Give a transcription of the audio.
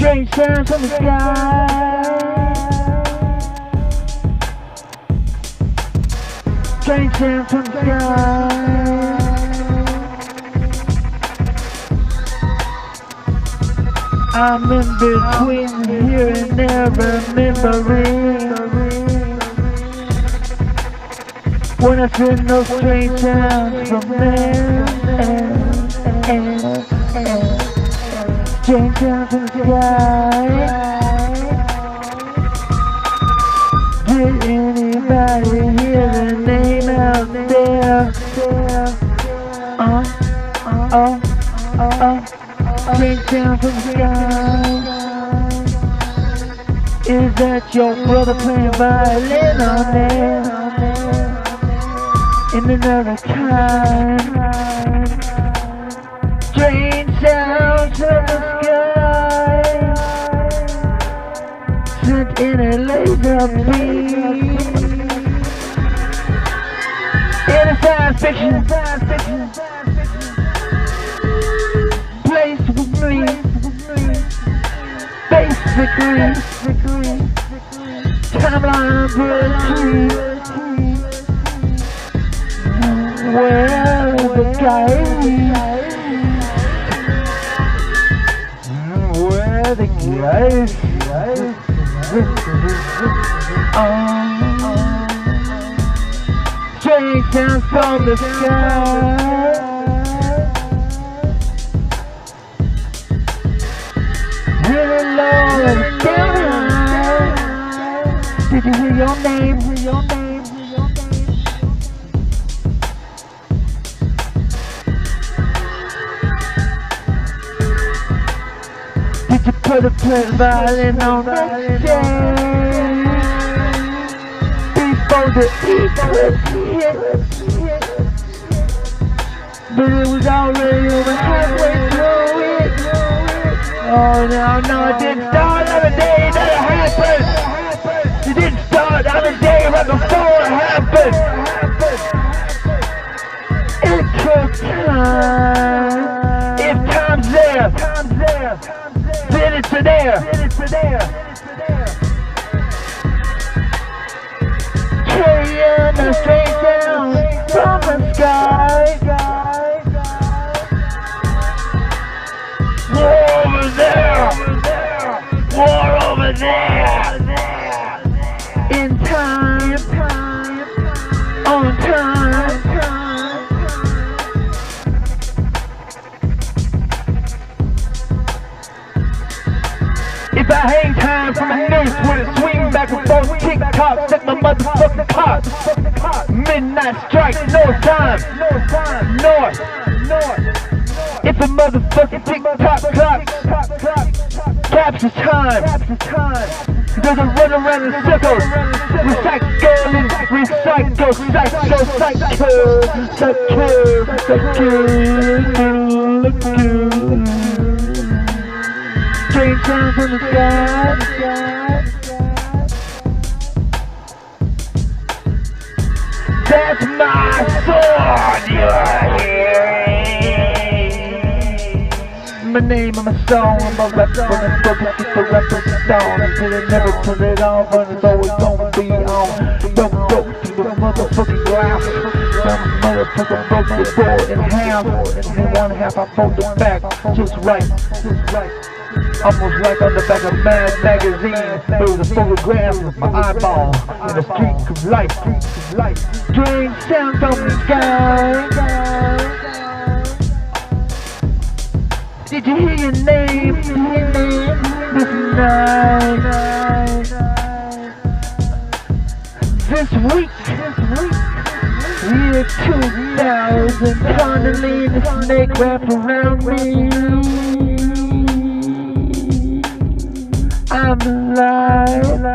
Strange sounds from the sky. Strange sounds from the sky. I'm in between here and there, remembering when I feel no strange sounds from there. Strange sounds from the sky. Did anybody hear the name out there? Strange sounds from the sky. Is that your brother playing violin on there? In another time. Strange sounds from the sky. Sent in a laser beam. In a science fiction. Place with me. Basically. Timeline breaking. Where the guys? Where the guys? Strange sounds from the sky. Really low and down high. Did you hear your name? Did you put a violin on the stage before the eclipse hit? But it was already over halfway through it. Oh no, it didn't start on the day that it happened. It didn't start on the day right before it happened. It took time. If time's there, then it's there. Carrying a strange sound from the sky. War over there. In time, on time. If I hang time from a noose with a swing back and forth, tick-tock, set my motherfucking clock. Midnight strike, north time, north. If a motherfucking tick-tock clock captures time, doesn't run around in circles. Recycle, Strange sounds from the sky. That's my sword you're hearing. My name and my song, I'm a rapper and focus, keep a rapper song. Until they never turn it off, and it's always gonna be on. Don't go to the motherfucking glass. Some motherfucker broke the board in half, and one half I fold it back, just right. Almost like on the back of Mad Magazine, there was a photograph of my eyeball in a streak of light. Strange sounds from the sky. Did you hear your name this night? This week, year 2000, Kundalini snake wrapped around me. I'm alive.